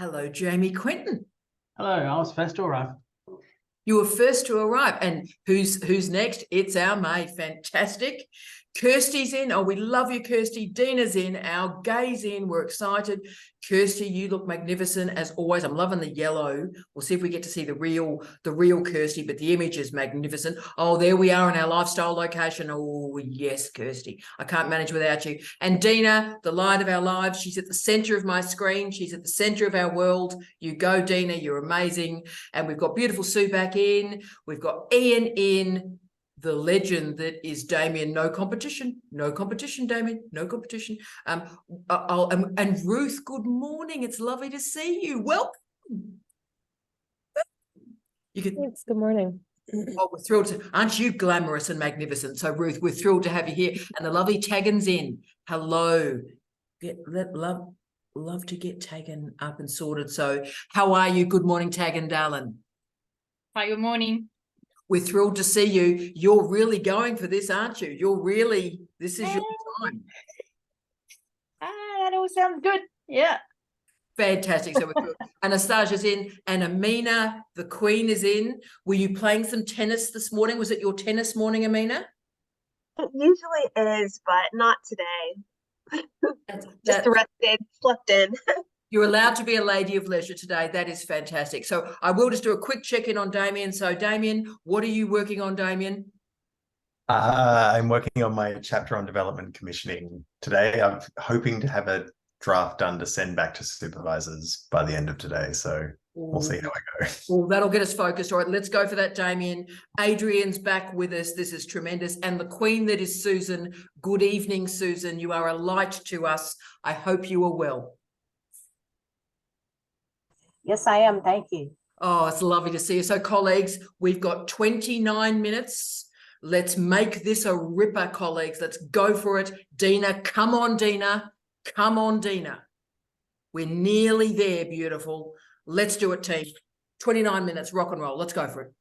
Hello, Jamie Quinton. Hello, I was first to arrive. You were first to arrive. And who's next? It's our May. Fantastic. Kirsty's in. Oh, we love you, Kirsty. Dina's in. Our gay's in. We're excited. Kirsty, you look magnificent as always. I'm loving the yellow. We'll see if we get to see the real Kirsty, but the image is magnificent. Oh, there we are in our lifestyle location. Oh, yes, Kirsty. I can't manage without you. And Dina, the light of our lives. She's at the center of my screen. She's at the center of our world. You go, Dina. You're amazing. And we've got beautiful Sue back in. We've got Ian in. The legend that is Damien. No competition, Damien, no competition. And Ruth, good morning. It's lovely to see you. Welcome. Thanks. Good morning. Oh, we're thrilled to. Aren't you glamorous and magnificent? So, Ruth, we're thrilled to have you here. And the lovely Tagan's in. Hello. Love to get Tagan up and sorted. So, how are you? Good morning, Tagan, darling. Hi, good morning. We're thrilled to see you. You're really going for this, aren't you? This is your time. That all sounds good. Yeah. Fantastic. So we're Anastasia's in and Amina, the Queen, is in. Were you playing some tennis this morning? Was it your tennis morning, Amina? It usually is, but not today. Just rested, slept in. You're allowed to be a lady of leisure today. That is fantastic. So I will just do a quick check-in on Damien. So Damien, what are you working on, Damien? I'm working on my chapter on development commissioning today. I'm hoping to have a draft done to send back to supervisors by the end of today. So we'll see how I go. Well, that'll get us focused. All right, let's go for that, Damien. Adrian's back with us. This is tremendous. And the Queen that is Susan. Good evening, Susan. You are a light to us. I hope you are well. Yes, I am. Thank you. Oh, it's lovely to see you. So, colleagues, we've got 29 minutes. Let's make this a ripper, colleagues. Let's go for it. Dina, come on, Dina. Come on, Dina. We're nearly there, beautiful. Let's do it, team. 29 minutes, rock and roll. Let's go for it.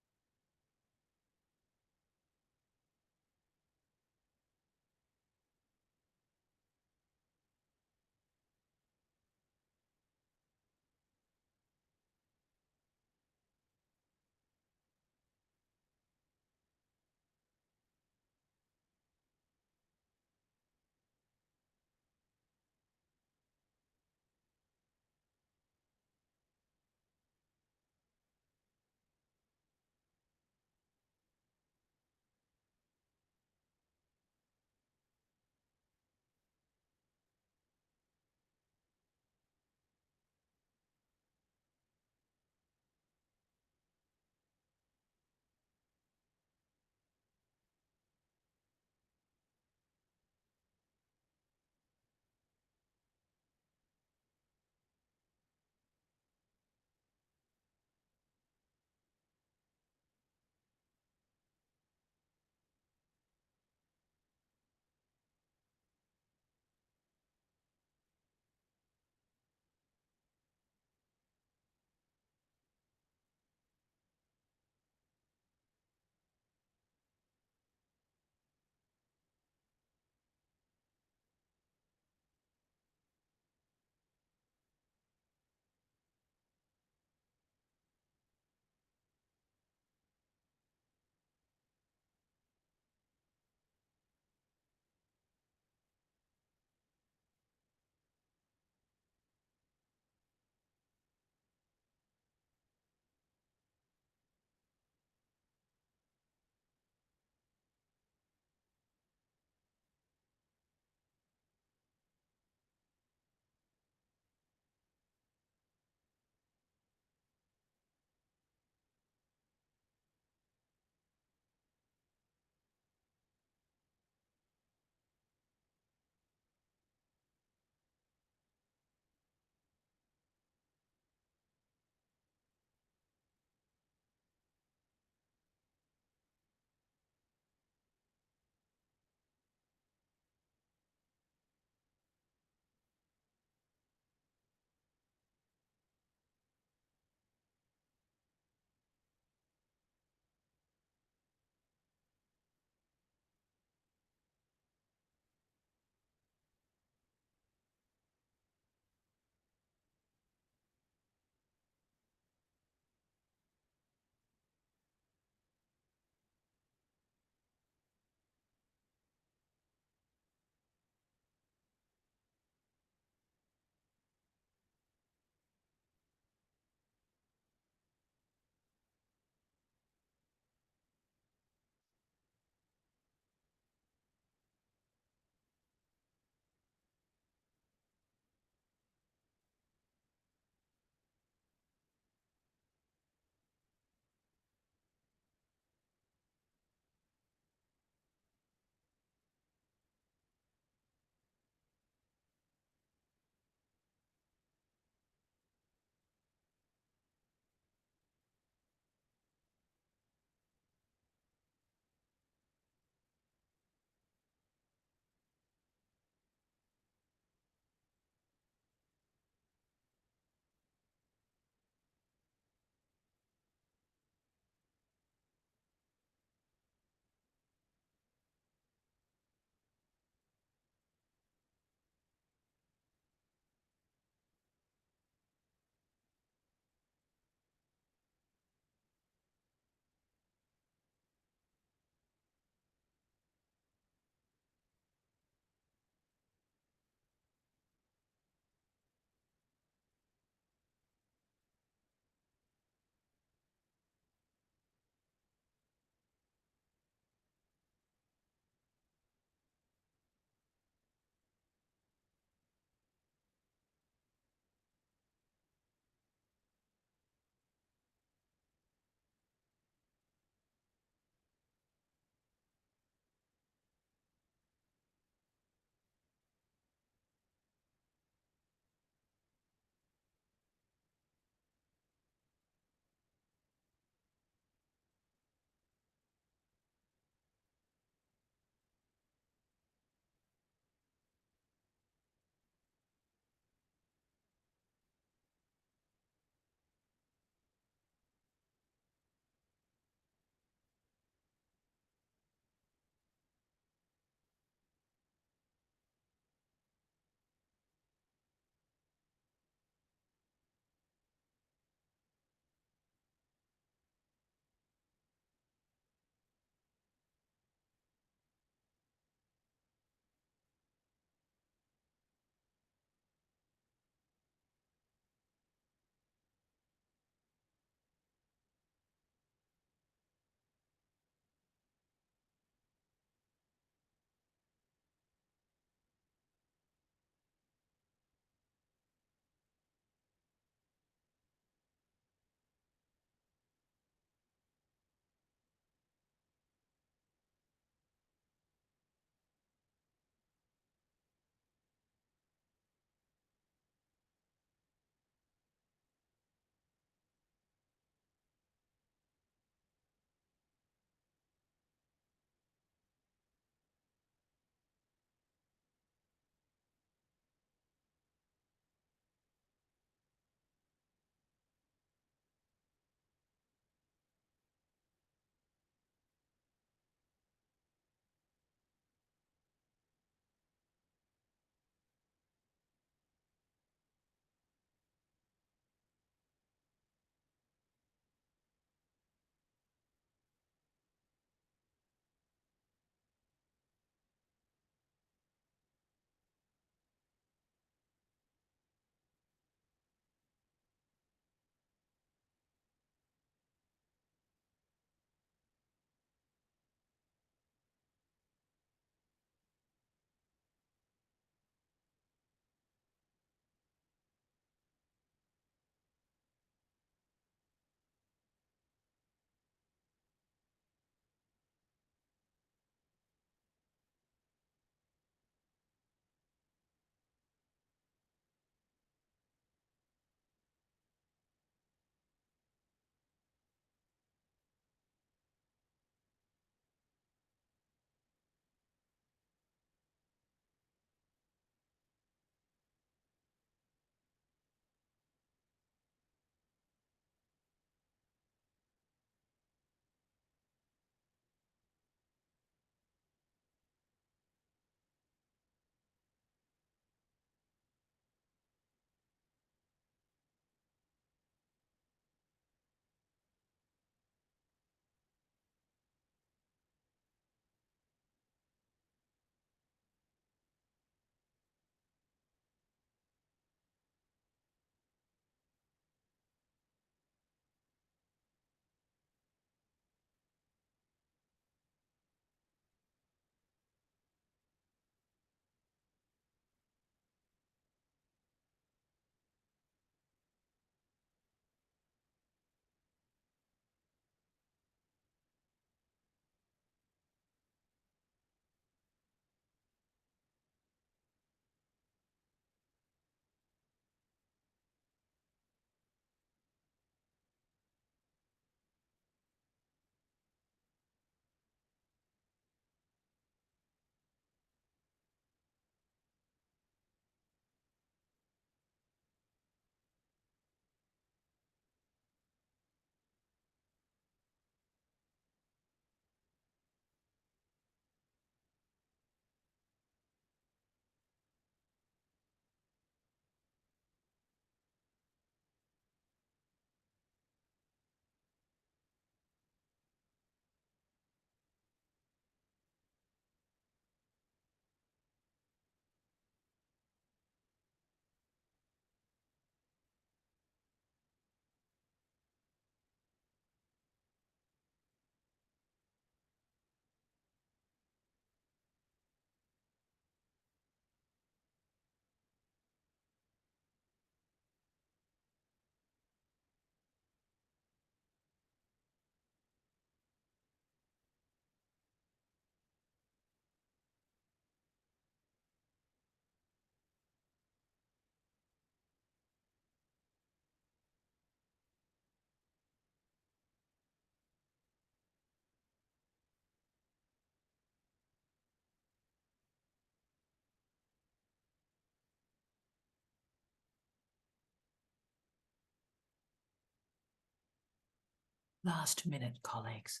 Last minute, colleagues.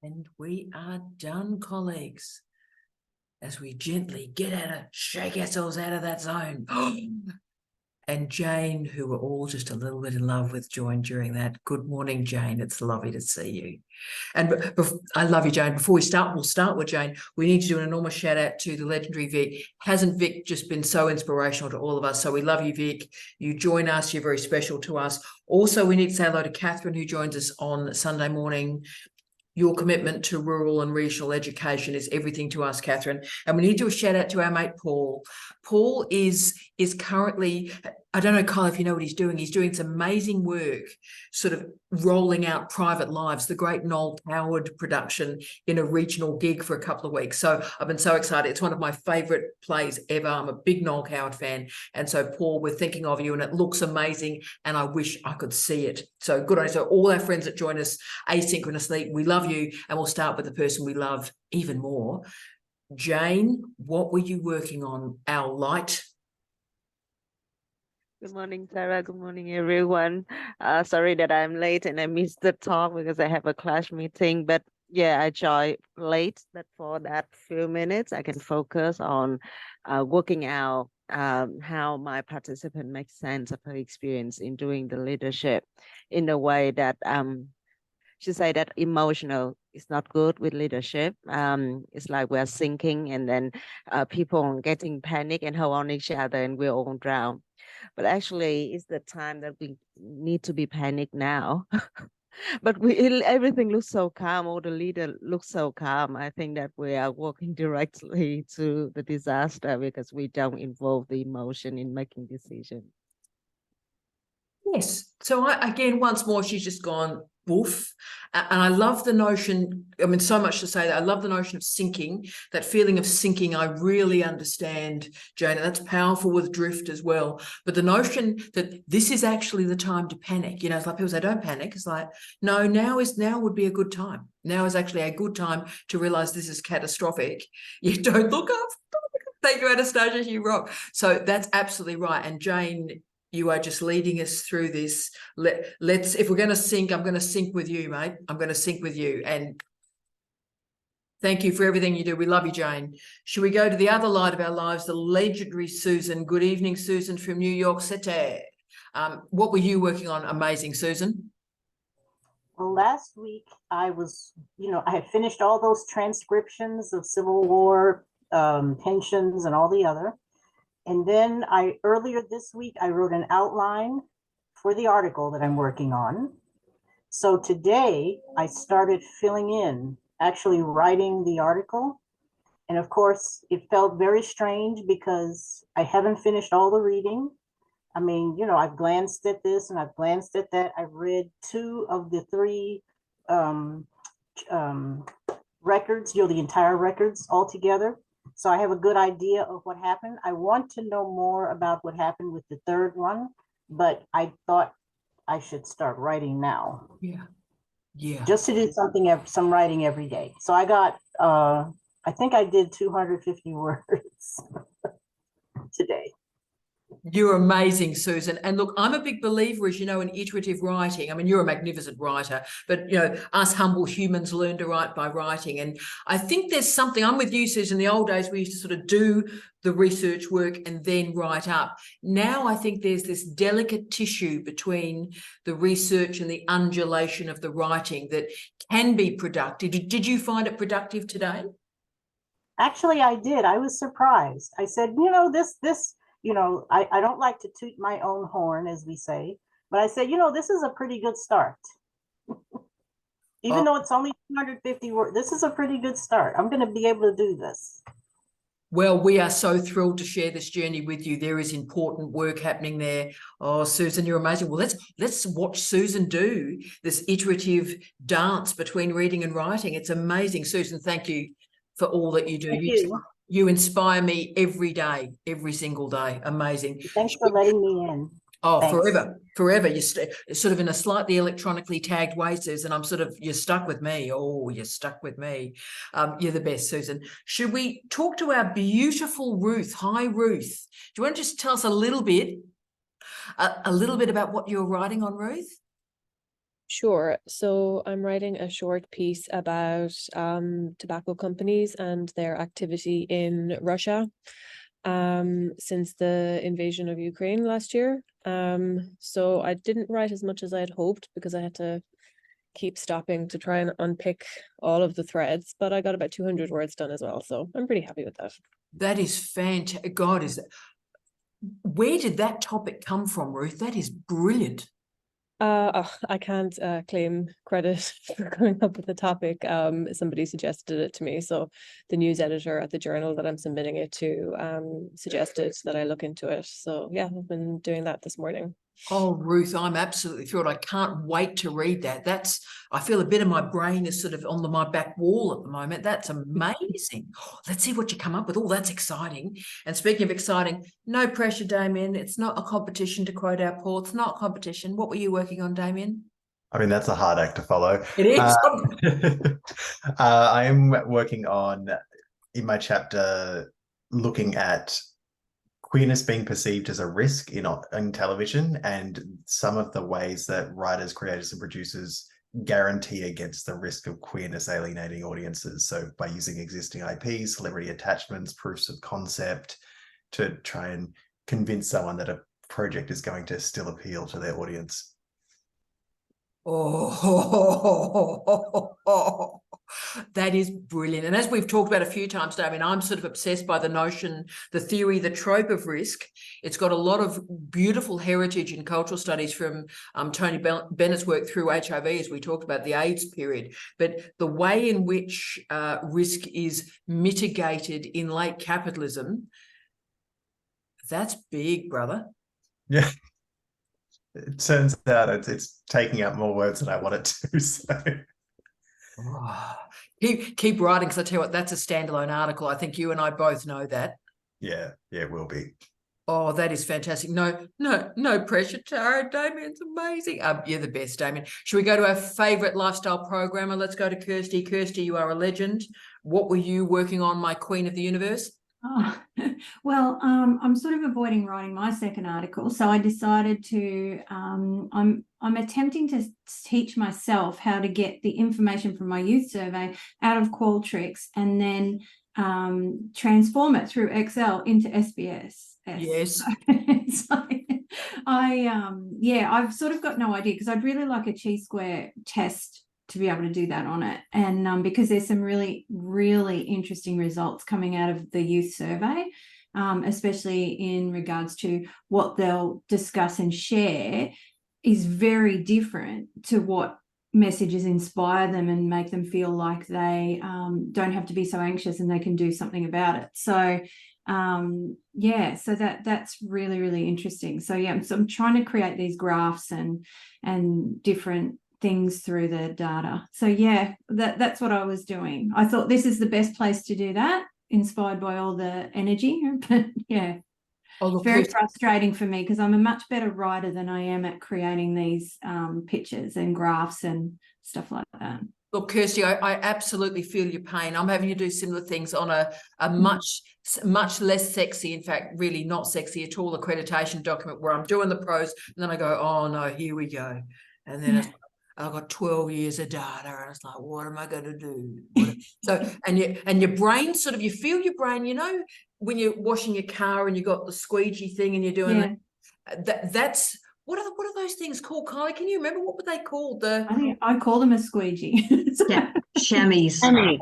And we are done, colleagues. As we gently shake ourselves out of that zone. And Jane, who we're all just a little bit in love with, joined during that. Good morning, Jane. It's lovely to see you. And I love you, Jane. Before we start, we'll start with Jane. We need to do an enormous shout out to the legendary Vic. Hasn't Vic just been so inspirational to all of us? So we love you, Vic. You join us. You're very special to us. Also, we need to say hello to Catherine, who joins us on Sunday morning. Your commitment to rural and regional education is everything to us, Catherine. And we need to do a shout out to our mate, Paul. Paul is currently, I don't know, Kyle, if you know what he's doing. He's doing some amazing work, sort of rolling out Private Lives, the great Noel Coward production in a regional gig for a couple of weeks. So I've been so excited. It's one of my favourite plays ever. I'm a big Noel Coward fan. And so, Paul, we're thinking of you and it looks amazing and I wish I could see it. So good on you. So all our friends that join us asynchronously, we love you. And we'll start with the person we love even more. Jane, what were you working on, our light? Good morning, Sarah. Good morning, everyone. Sorry that I'm late and I missed the talk because I have a class meeting. But yeah, I joined late. But for that few minutes, I can focus on working out how my participant makes sense of her experience in doing the leadership in a way that she said that emotional is not good with leadership. It's like we're sinking and then people getting panic and hold on each other and we're all drown. But actually, it's the time that we need to be panicked now. But everything looks so calm, or the leader looks so calm. I think that we are walking directly to the disaster because we don't involve the emotion in making decisions. Yes. So again, once more, she's just gone woof. And I love the notion, I mean, so much to say that I love the notion of sinking, that feeling of sinking. I really understand, Jane, and that's powerful with drift as well. But the notion that this is actually the time to panic, it's like people say, don't panic. It's like, no, now would be a good time. Now is actually a good time to realize this is catastrophic. You don't look up. Thank you, Anastasia, you rock. So that's absolutely right. And Jane, you are just leading us through this. Let's, if we're going to sink, I'm going to sink with you, mate. I'm going to sink with you. And thank you for everything you do. We love you, Jane. Should we go to the other light of our lives, the legendary Susan? Good evening, Susan from New York City. What were you working on? Amazing, Susan. Well, last week I was, I had finished all those transcriptions of Civil War, pensions and all the other. And then earlier this week, I wrote an outline for the article that I'm working on. So today I started filling in, actually writing the article. And of course, it felt very strange because I haven't finished all the reading. I mean, I've glanced at this and I've glanced at that. I've read 2 of the 3 records, the entire records altogether. So I have a good idea of what happened. I want to know more about what happened with the 3rd one, but I thought I should start writing now. Yeah. Just to do some writing every day. So I got I think I did 250 words today. You're amazing, Susan. And look, I'm a big believer, as you know, in iterative writing. I mean, you're a magnificent writer, but, you know, us humble humans learn to write by writing. And I think there's something, I'm with you, Susan. In the old days, we used to sort of do the research work and then write up. Now I think there's this delicate tissue between the research and the undulation of the writing that can be productive. Did you find it productive today? Actually, I did. I was surprised. I said, you know, this, you know, I don't like to toot my own horn, as we say, but I said, you know, this is a pretty good start. Even though it's only 250 words, this is a pretty good start. I'm going to be able to do this. Well, we are so thrilled to share this journey with you. There is important work happening there. Oh, Susan, you're amazing. Well, let's watch Susan do this iterative dance between reading and writing. It's amazing. Susan, thank you for all that you do. Thank you. You inspire me every day, every single day. Amazing. Thanks for letting me in. Oh, Thanks. forever. You're sort of in a slightly electronically tagged way, Susan. You're stuck with me. Oh, you're stuck with me. You're the best, Susan. Should we talk to our beautiful Ruth? Hi, Ruth. Do you want to just tell us a little bit about what you're writing on, Ruth? Sure. So I'm writing a short piece about tobacco companies and their activity in Russia since the invasion of Ukraine last year. So I didn't write as much as I had hoped because I had to keep stopping to try and unpick all of the threads, but I got about 200 words done as well. So I'm pretty happy with that. That is fantastic. God, where did that topic come from, Ruth? That is brilliant. I can't claim credit for coming up with the topic. Somebody suggested it to me. So the news editor at the journal that I'm submitting it to suggested that I look into it. So yeah, I've been doing that this morning. Oh, Ruth, I'm absolutely thrilled. I can't wait to read that. I feel a bit of my brain is sort of on my back wall at the moment. That's amazing. Let's see what you come up with. Oh, that's exciting. And speaking of exciting, no pressure, Damien. It's not a competition, to quote our Paul. It's not a competition. What were you working on, Damien? I mean, that's a hard act to follow. It is. I am working on, in my chapter, looking at queerness being perceived as a risk in television and some of the ways that writers, creators, and producers guarantee against the risk of queerness alienating audiences. So by using existing IP, celebrity attachments, proofs of concept to try and convince someone that a project is going to still appeal to their audience. Oh, that is brilliant. And as we've talked about a few times, Damien, I'm sort of obsessed by the notion, the theory, the trope of risk. It's got a lot of beautiful heritage in cultural studies from Tony Bennett's work through HIV, as we talked about the AIDS period. But the way in which risk is mitigated in late capitalism, that's big, brother. Yeah. It turns out it's taking up more words than I want it to. So. Oh, keep writing, because I tell you what, that's a standalone article. I think you and I both know that. Yeah, it will be. Oh, that is fantastic. No pressure, Tara. Damien's amazing. You're the best, Damien. Should we go to our favourite lifestyle programmer? Let's go to Kirsty. Kirsty, you are a legend. What were you working on, my queen of the universe? Oh, well, I'm sort of avoiding writing my second article, so I decided to. I'm attempting to teach myself how to get the information from my youth survey out of Qualtrics and then transform it through Excel into SBS. Yes. So I've sort of got no idea, because I'd really like a chi-square test to be able to do that on it, and because there's some really, really interesting results coming out of the youth survey, especially in regards to what they'll discuss and share is very different to what messages inspire them and make them feel like they don't have to be so anxious and they can do something about it. So so that's really, really interesting. So I'm trying to create these graphs and different things through the data. So that's what I was doing. I thought this is the best place to do that, inspired by all the energy. But yeah. Oh, It's very frustrating for me because I'm a much better writer than I am at creating these pictures and graphs and stuff like that. Look, Kirsty, I absolutely feel your pain. I'm having to do similar things on a much less sexy, in fact, really not sexy at all, accreditation document where I'm doing the prose, and then I go, oh no, here we go. And then I've got 12 years of data, and it's like, what am I going to do? So, and your brain sort of, you feel your brain, you know, when you're washing your car and you got the squeegee thing and you're doing that's. What are those things called, Kylie? Can you remember what were they called? I think I call them a squeegee. Chamois. Chamois.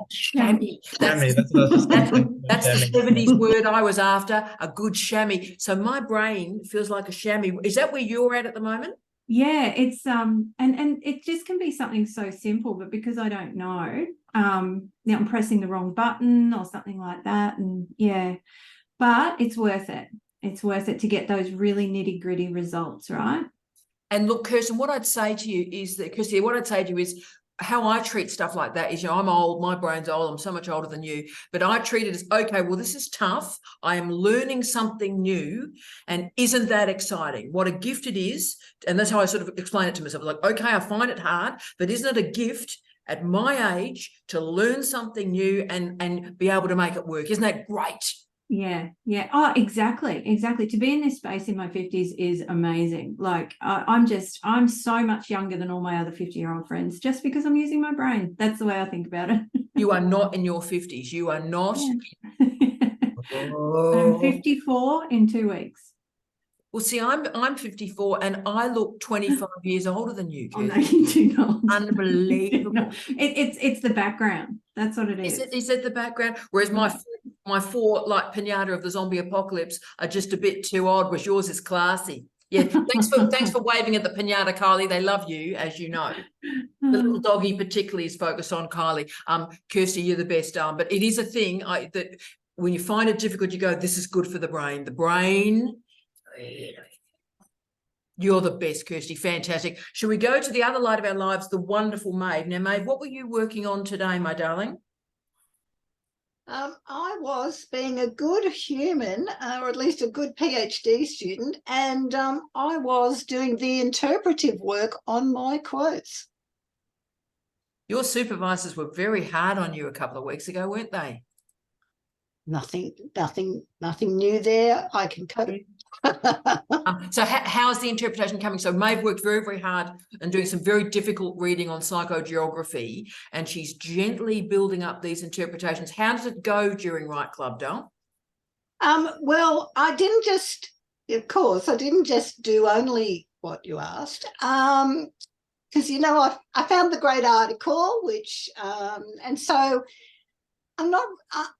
That's the 70s word I was after, a good chamois. So my brain feels like a chamois. Is that where you're at the moment? Yeah, it's and it just can be something so simple, but because I don't know, now I'm pressing the wrong button or something like that, and but it's worth it. It's worth it to get those really nitty-gritty results, right? And look, Kirsten, what I'd say to you is how I treat stuff like that is, you know, I'm old, my brain's old, I'm so much older than you, but I treat it as, okay, well, this is tough. I am learning something new, and isn't that exciting? What a gift it is. And that's how I sort of explain it to myself. Like, okay, I find it hard, but isn't it a gift at my age to learn something new and be able to make it work? Isn't that great? Yeah. Oh, exactly. To be in this space in my 50s is amazing. Like I'm so much younger than all my other 50-year-old friends just because I'm using my brain. That's the way I think about it. You are not in your 50s. You are not. I'm 54 in 2 weeks. Well, see, I'm 54 and I look 25 years older than you. Oh, no, you do not. Unbelievable. No, it's the background. That's what it is. Is it the background? Whereas my 4 like pinata of the zombie apocalypse are just a bit too odd, whereas yours is classy. Yeah, thanks for waving at the pinata, Kylie. They love you, as you know. The little doggy particularly is focused on Kylie. Kirsty, you're the best. But it is a thing that when you find it difficult, you go, this is good for the brain. The brain. You're the best, Kirsty. Fantastic. Shall we go to the other light of our lives, the wonderful Maeve? Now, Maeve, what were you working on today, my darling? I was being a good human, or at least a good PhD student, and I was doing the interpretive work on my quotes. Your supervisors were very hard on you a couple of weeks ago, weren't they? Nothing new there. I can cope. So how's the interpretation coming? So Maeve worked very, very hard and doing some very difficult reading on psychogeography, and she's gently building up these interpretations. How does it go during Write Club, Dal? Well, I didn't just do only what you asked. Because, you know, I found the great article, which, and so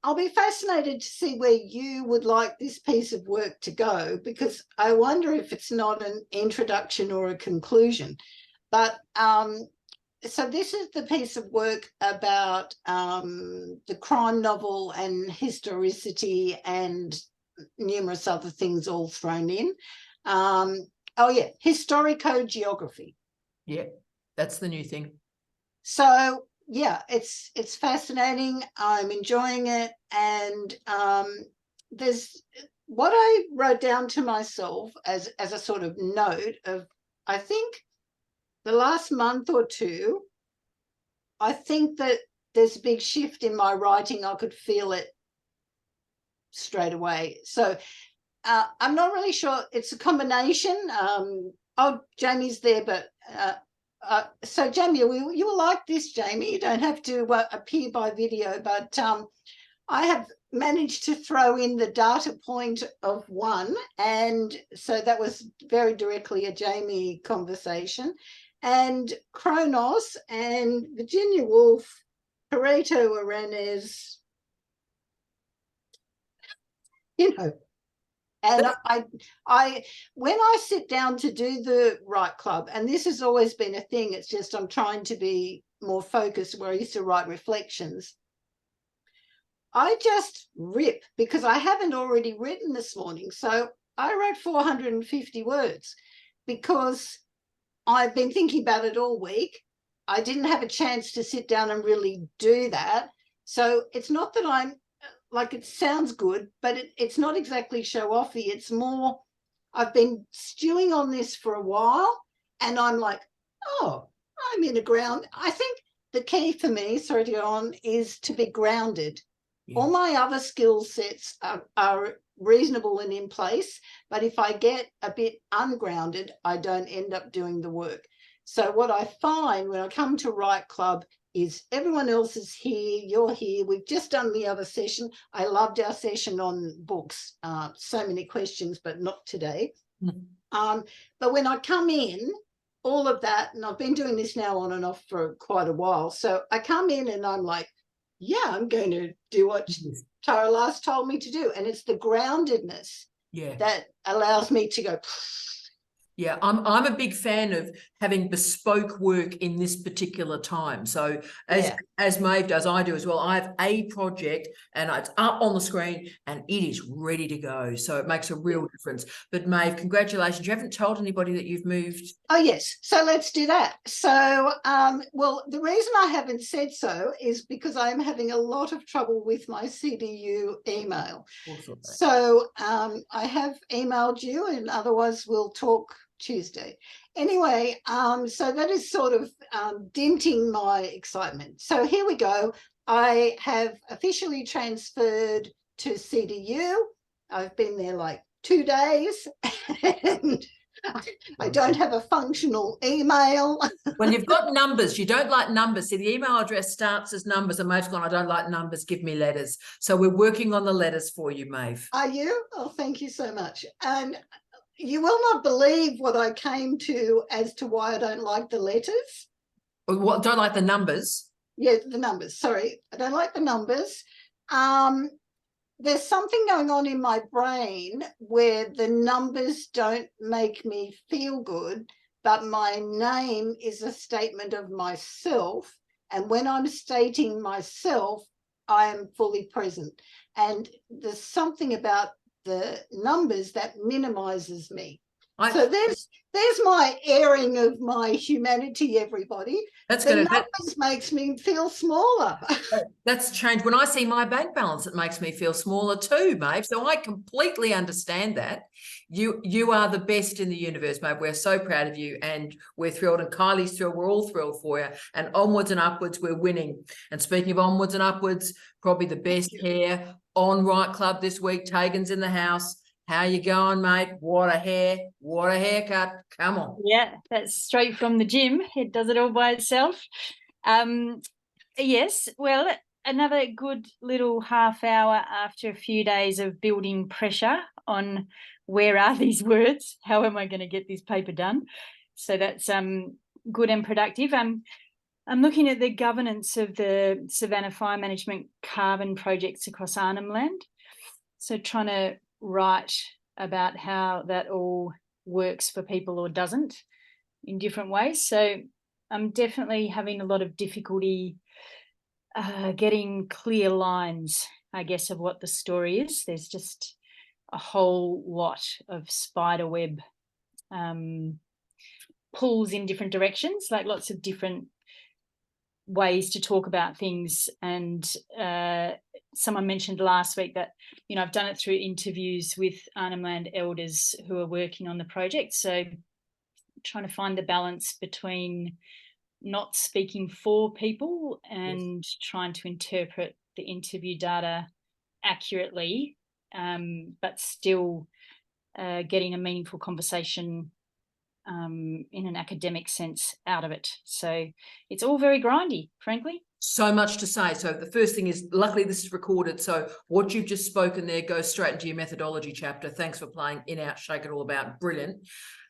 I'll be fascinated to see where you would like this piece of work to go, because I wonder if it's not an introduction or a conclusion. But so this is the piece of work about the crime novel and historicity and numerous other things all thrown in. Historico-geography. Yeah, that's the new thing. So yeah, it's fascinating. I'm enjoying it, and there's what I wrote down to myself as a sort of note of, I think the last month or two, I think that there's a big shift in my writing. I could feel it straight away. So I'm not really sure. It's a combination. Jamie's there, but so Jamie, you will like this, Jamie. You don't have to appear by video, but I have managed to throw in the data point of 1, and so that was very directly a Jamie conversation. And Kronos and Virginia Woolf, Pareto Arenas, you know. And I when I sit down to do the Write Club, and this has always been a thing, it's just I'm trying to be more focused where I used to write reflections. I just rip because I haven't already written this morning. So I wrote 450 words because I've been thinking about it all week. I didn't have a chance to sit down and really do that. So it's not that I'm like it sounds good, but it's not exactly show offy. It's more, I've been stewing on this for a while, and I'm like, oh, I'm in a ground. I think the key for me, sorry to go on, is to be grounded. Yeah. All my other skill sets are reasonable and in place, but if I get a bit ungrounded, I don't end up doing the work. So what I find when I come to Write Club is everyone else is here, you're here. We've just done the other session. I loved our session on books. So many questions, but not today. But when I come in, all of that, and I've been doing this now on and off for quite a while. So I come in and I'm like, yeah, I'm going to do what Tara last told me to do. And it's the groundedness that allows me to go. Yeah, I'm a big fan of having bespoke work in this particular time. So as Maeve does, I do as well. I have a project and it's up on the screen and it is ready to go. So it makes a real difference. But Maeve, congratulations. You haven't told anybody that you've moved. Oh, yes. So let's do that. So, well, the reason I haven't said so is because I'm having a lot of trouble with my CDU email. So I have emailed you, and otherwise we'll talk Tuesday. Anyway, so that is sort of denting my excitement. So here we go. I have officially transferred to CDU. I've been there like 2 days and I don't have a functional email. Well, you've got numbers. You don't like numbers. See, the email address starts as numbers and Maeve's gone, I don't like numbers, give me letters. So we're working on the letters for you, Maeve. Are you? Oh, thank you so much. And you will not believe what I came to as to why I don't like the letters. What, don't like the numbers? Yeah, the numbers. Sorry, I don't like the numbers. There's something going on in my brain where the numbers don't make me feel good, but my name is a statement of myself. And when I'm stating myself, I am fully present. And there's something about the numbers that minimizes me. So there's my airing of my humanity, everybody. That's the good. Numbers makes me feel smaller. That's changed. When I see my bank balance, it makes me feel smaller too, Maeve. So I completely understand that. You are the best in the universe, Maeve. We're so proud of you and we're thrilled, and Kylie's thrilled. We're all thrilled for you. And onwards and upwards, we're winning. And speaking of onwards and upwards, probably the best hair on Write Club this week. Tegan's in the house. How you going, mate? What a hair, what a haircut. Come on. Yeah, that's straight from the gym. It does it all by itself. Yes, well, another good little half hour after a few days of building pressure on where are these words? How am I going to get this paper done? So that's good and productive. I'm looking at the governance of the Savannah Fire Management carbon projects across Arnhem Land. So trying to write about how that all works for people or doesn't in different ways. So I'm definitely having a lot of difficulty getting clear lines, I guess, of what the story is. There's just a whole lot of spider web pulls in different directions, like lots of different ways to talk about things. And someone mentioned last week that, you know, I've done it through interviews with Arnhem Land elders who are working on the project. So trying to find the balance between not speaking for people and trying to interpret the interview data accurately, but still getting a meaningful conversation in an academic sense out of it. So it's all very grindy, frankly. So much to say. So the first thing is, luckily this is recorded, so what you've just spoken there goes straight into your methodology chapter. Thanks for playing In, Out, Shake It All About. Brilliant.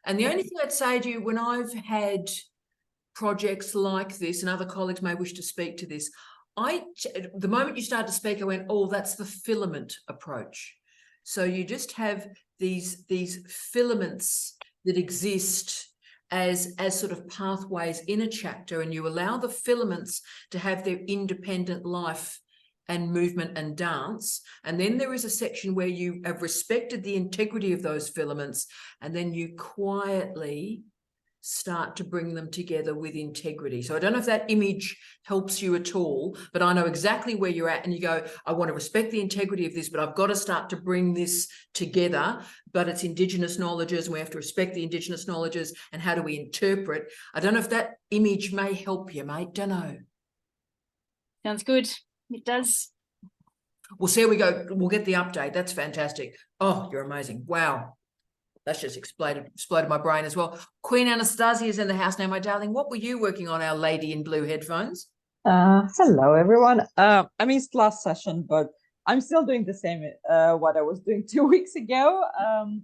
And the only thing I'd say to you, when I've had projects like this, and other colleagues may wish to speak to this, the moment you started to speak, I went, oh, that's the filament approach. So you just have these filaments that exist as sort of pathways in a chapter, and you allow the filaments to have their independent life and movement and dance. And then there is a section where you have respected the integrity of those filaments, and then you quietly start to bring them together with integrity. So I don't know if that image helps you at all, but I know exactly where you're at, and you go, I want to respect the integrity of this, but I've got to start to bring this together. But it's Indigenous knowledges, and we have to respect the Indigenous knowledges, and how do we interpret? I don't know if that image may help you, mate. Don't know. Sounds good. It does. Well, so here we go. We'll get the update. That's fantastic. Oh, you're amazing. Wow. That's just exploded my brain as well. Queen Anastasia is in the house now, my darling. What were you working on, our lady in blue headphones? Hello, everyone. I missed last session, but I'm still doing the same what I was doing 2 weeks ago.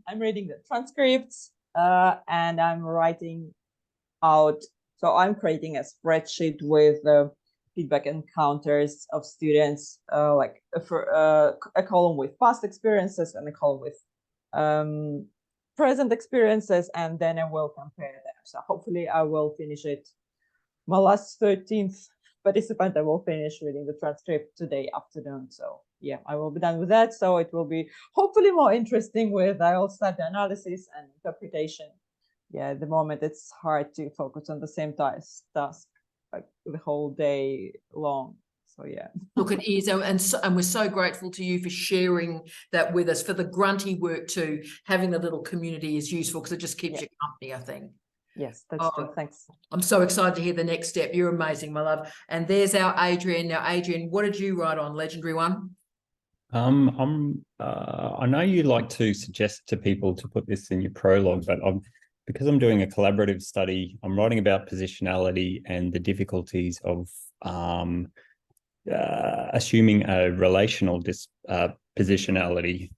I'm reading the transcripts and I'm writing out. So I'm creating a spreadsheet with feedback encounters of students, like a column with past experiences and a column with present experiences, and then I will compare them. So hopefully I will finish it. My last 13th participant, I will finish reading the transcript today afternoon. So yeah, I will be done with that. So it will be hopefully more interesting with, I will start the analysis and interpretation. Yeah, at the moment it's hard to focus on the same task like the whole day long. So yeah. Look, it is, and we're so grateful to you for sharing that with us. For the grunty work too, having the little community is useful because it just keeps you company, I think. Yes, that's true. Thanks. I'm so excited to hear the next step. You're amazing, my love. And there's our Adrian. Now, Adrian, what did you write on Legendary One? I know you like to suggest to people to put this in your prologue, but because I'm doing a collaborative study, I'm writing about positionality and the difficulties of assuming a relational positionality.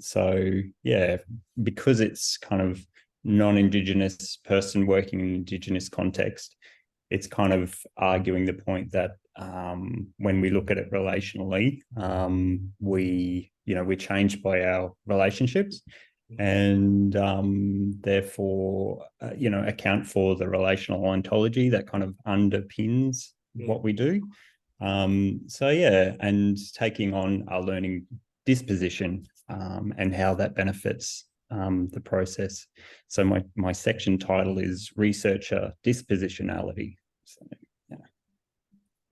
So yeah, because it's kind of non-Indigenous person working in Indigenous context, it's kind of arguing the point that when we look at it relationally, we're changed by our relationships, and therefore account for the relational ontology that kind of underpins what we do. So yeah, and taking on our learning disposition and how that benefits the process. So my section title is Researcher Dispositionality. So, yeah.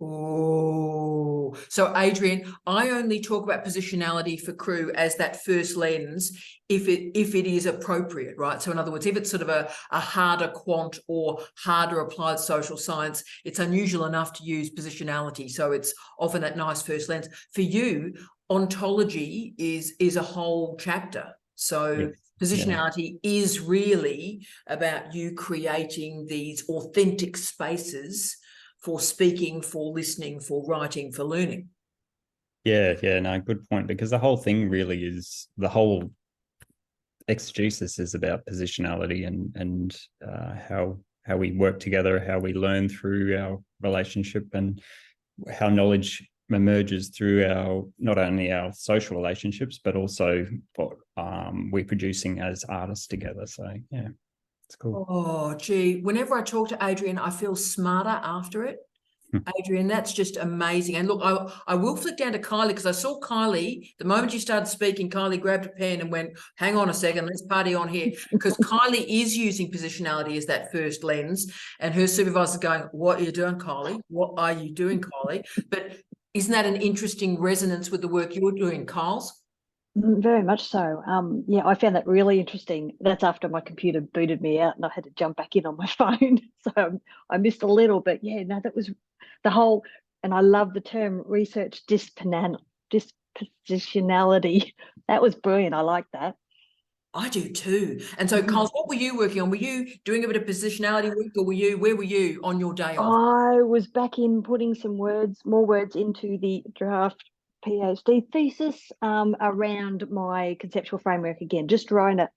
Oh, so Adrian, I only talk about positionality for crew as that first lens if it is appropriate, right? So in other words, if it's sort of a harder quant or harder applied social science, it's unusual enough to use positionality. So it's often that nice first lens. For you, ontology is a whole chapter. So positionality is really about you creating these authentic spaces for speaking, for listening, for writing, for learning. Yeah, no, good point, because the whole thing really is, the whole exegesis is about positionality and how we work together, how we learn through our relationship, and how knowledge emerges through not only our social relationships, but also what we're producing as artists together. So yeah, it's cool. Oh, gee, whenever I talk to Adrian, I feel smarter after it. Adrian, that's just amazing. And look, I will flick down to Kylie, because I saw Kylie, the moment you started speaking, Kylie grabbed a pen and went, hang on a second, let's party on here. Because Kylie is using positionality as that first lens, and her supervisor's going, what are you doing, Kylie? What are you doing, Kylie? But isn't that an interesting resonance with the work you're doing, Kyles? Very much so. Yeah, I found that really interesting. That's after my computer booted me out and I had to jump back in on my phone. So I missed a little, but yeah, no, that was the whole, and I love the term research dispositionality. That was brilliant. I like that. I do too. And so, Kyles, what were you working on? Were you doing a bit of positionality work, or where were you on your day off? I was back in putting some more words into the draft PhD thesis around my conceptual framework again, just trying to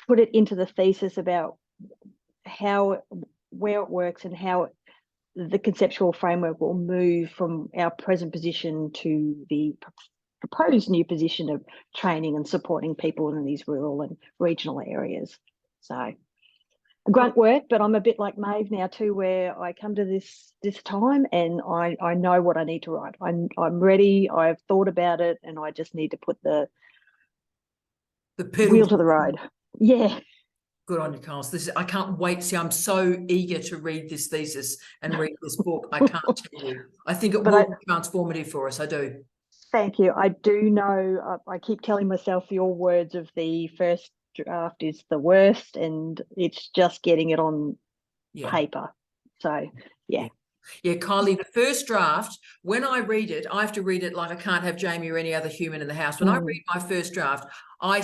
put it into the thesis about where it works and how the conceptual framework will move from our present position to the proposed new position of training and supporting people in these rural and regional areas. So grunt work, but I'm a bit like Maeve now too, where I come to this time and I know what I need to write. I'm ready. I've thought about it, and I just need to put the wheel to the road. Yeah. Good on you, Carl. So I can't wait. See, I'm so eager to read this thesis and read this book. I can't tell you. I think it will be transformative for us. I do. Thank you. I do know, I keep telling myself your words of the first draft is the worst, and it's just getting it on paper. So, yeah. Yeah, Kylie, the first draft, when I read it, I have to read it like I can't have Jamie or any other human in the house. When I read my first draft, I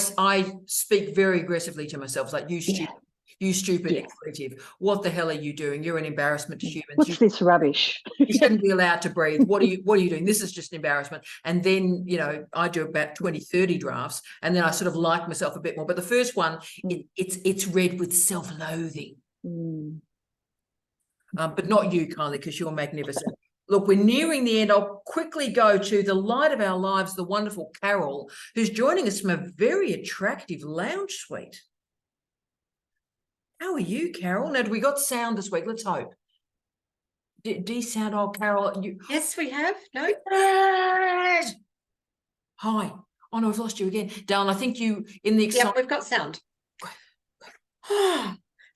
speak very aggressively to myself, like, you stupid expletive. What the hell are you doing? You're an embarrassment to humans. What's this rubbish? You shouldn't be allowed to breathe. What are you doing? This is just an embarrassment. And then, you know, I do about 20, 30 drafts, and then I sort of like myself a bit more. But the first one, it's read with self-loathing. But not you, Kylie, because you're magnificent. Look, we're nearing the end. I'll quickly go to the light of our lives, the wonderful Carol, who's joining us from a very attractive lounge suite. How are you, Carol? Now, do we got sound this week? Let's hope. Do you sound, oh, Carol? Yes, we have. No. Hi. Oh, no, I've lost you again. Darren, I think you, in the excitement. Yeah, we've got sound.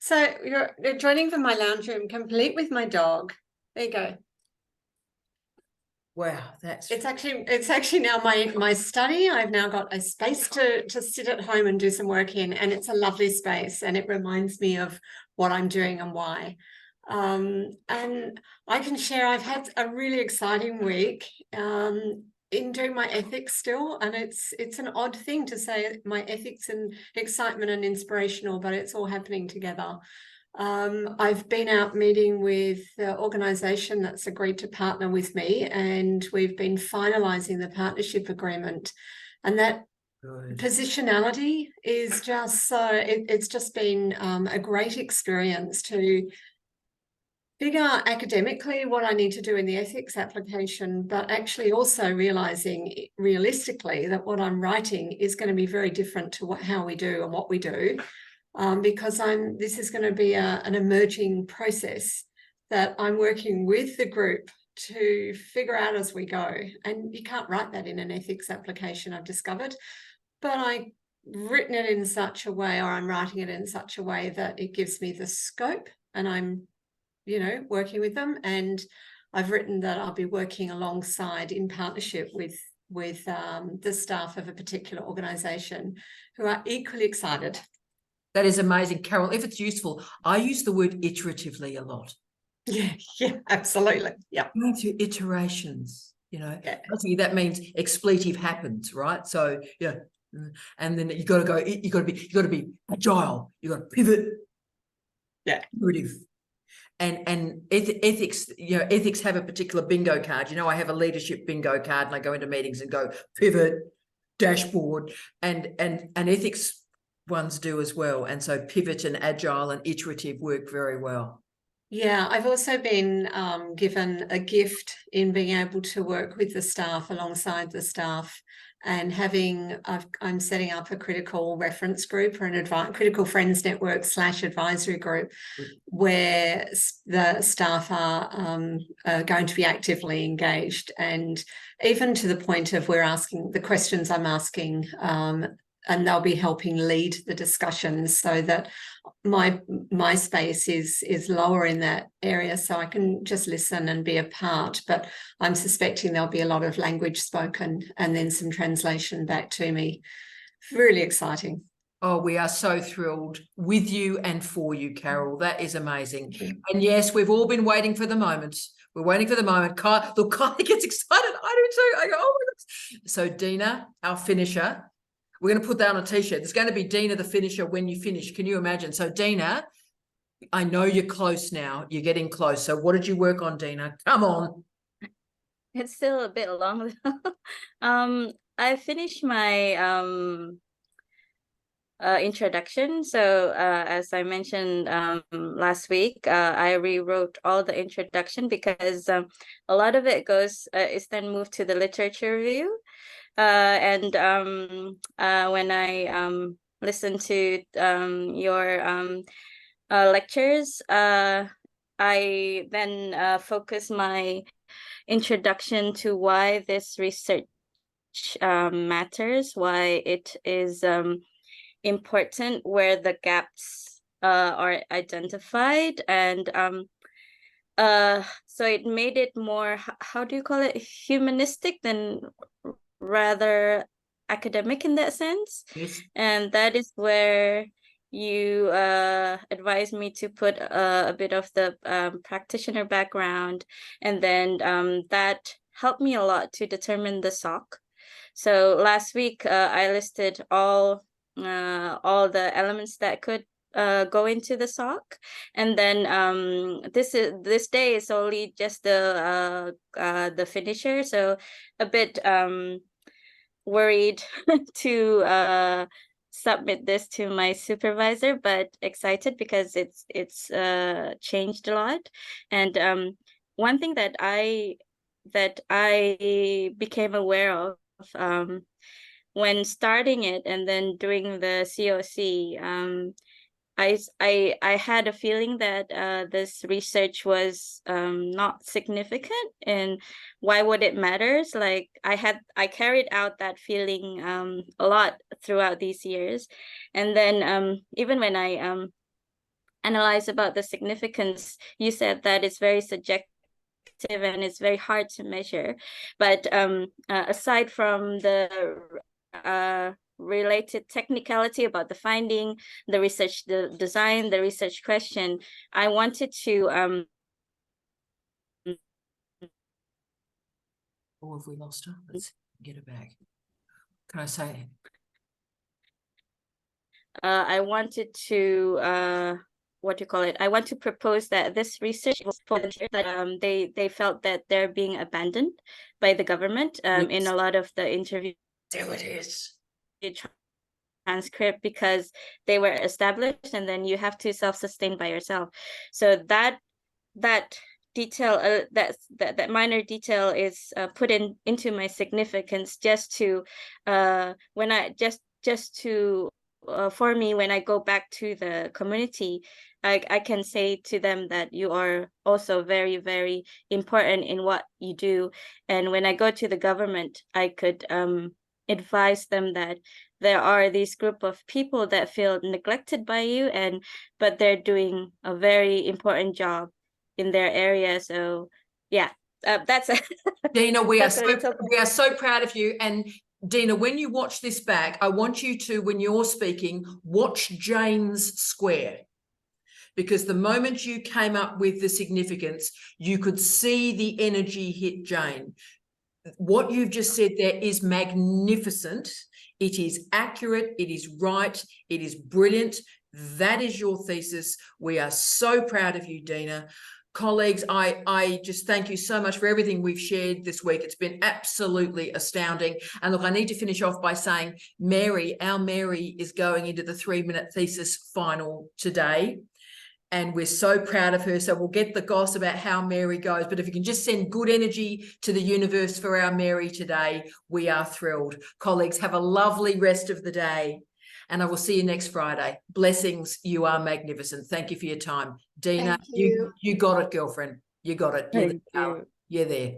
So you're joining from my lounge room, complete with my dog. There you go. Wow, it's actually now my study. I've now got a space to sit at home and do some work in, and it's a lovely space, and it reminds me of what I'm doing and why. And I can share I've had a really exciting week in doing my ethics still, and it's an odd thing to say my ethics and excitement and inspirational, but it's all happening together. I've been out meeting with the organisation that's agreed to partner with me, and we've been finalising the partnership agreement, and that positionality is just so it's just been a great experience to figure out academically what I need to do in the ethics application, but actually also realising realistically that what I'm writing is going to be very different to how we do and what we do. Because this is going to be an emerging process that I'm working with the group to figure out as we go. And you can't write that in an ethics application, I've discovered, but I've written it in such a way, or I'm writing it in such a way that it gives me the scope, and I'm, working with them. And I've written that I'll be working alongside in partnership with the staff of a particular organisation who are equally excited. That is amazing, Carol. If it's useful, I use the word iteratively a lot. Yeah, absolutely. Yeah. Going through iterations, Basically that means expletive happens, right? So yeah. And then you got to be agile, you got to pivot. Yeah. Iterative. And ethics, ethics have a particular bingo card. I have a leadership bingo card, and I go into meetings and go pivot, dashboard, and ethics ones do as well. And so pivot and agile and iterative work very well. Yeah, I've also been given a gift in being able to work with the staff, alongside the staff, and I'm setting up a critical reference group, or critical friends network / advisory group, where the staff are going to be actively engaged, and even to the point of we're asking the questions I'm asking, and they'll be helping lead the discussions, so that my space is lower in that area, so I can just listen and be a part. But I'm suspecting there'll be a lot of language spoken and then some translation back to me. Really exciting. Oh, we are so thrilled with you and for you, Carol. That is amazing. And yes, we've all been waiting for the moment. We're waiting for the moment. Kylie gets excited. I do too. I go, oh my gosh. So Dina, our finisher, we're going to put that on a t-shirt. There's going to be Dina the finisher when you finish. Can you imagine? So Dina, I know you're close now. You're getting close. So what did you work on, Dina? Come on. It's still a bit long. I finished my introduction. So as I mentioned last week, I rewrote all the introduction because a lot of it is then moved to the literature review. And when I listened to your lectures, I then focused my introduction to why this research matters, why it is important, where the gaps are identified, and so it made it more, how do you call it, humanistic than rather academic in that sense. Yes. And that is where you advised me to put a bit of the practitioner background, and then that helped me a lot to determine the SOC. So last week I listed all the elements that could go into the SOC, and then this day is only just the finisher, so a bit worried to submit this to my supervisor, but excited because it's changed a lot. And one thing that I became aware of when starting it and then doing the COC, I had a feeling that this research was not significant, and why would it matters? Like I carried out that feeling a lot throughout these years, and then even when I analyze about the significance, you said that it's very subjective and it's very hard to measure. But aside from the related technicality about the finding, the research, the design, the research question, I wanted to oh, have we lost her? Let's get her back. Can I say I wanted to what do you call it? I want to propose that this research was that they felt that they're being abandoned by the government in a lot of the interviews. There it is. Transcript, because they were established and then you have to self-sustain by yourself. So that detail, that minor detail is put into my significance just to when I just to for me, when I go back to the community, I can say to them that you are also very, very important in what you do. And when I go to the government, I could advise them that there are these group of people that feel neglected by you, but they're doing a very important job in their area. So yeah, that's Dina, we that's are so proud of you. And Dina, when you watch this back, I want you to, when you're speaking, watch Jane's square, because the moment you came up with the significance, you could see the energy hit Jane. What you've just said there is magnificent. It is accurate. It is right. It is brilliant. That is your thesis. We are so proud of you, Dina. Colleagues, I just thank you so much for everything we've shared this week. It's been absolutely astounding. And look, I need to finish off by saying our Mary is going into the 3-minute thesis final today. And we're so proud of her. So we'll get the goss about how Mary goes. But if you can just send good energy to the universe for our Mary today, we are thrilled. Colleagues, have a lovely rest of the day. And I will see you next Friday. Blessings. You are magnificent. Thank you for your time. Dina, you got it, girlfriend. You got it. You're there.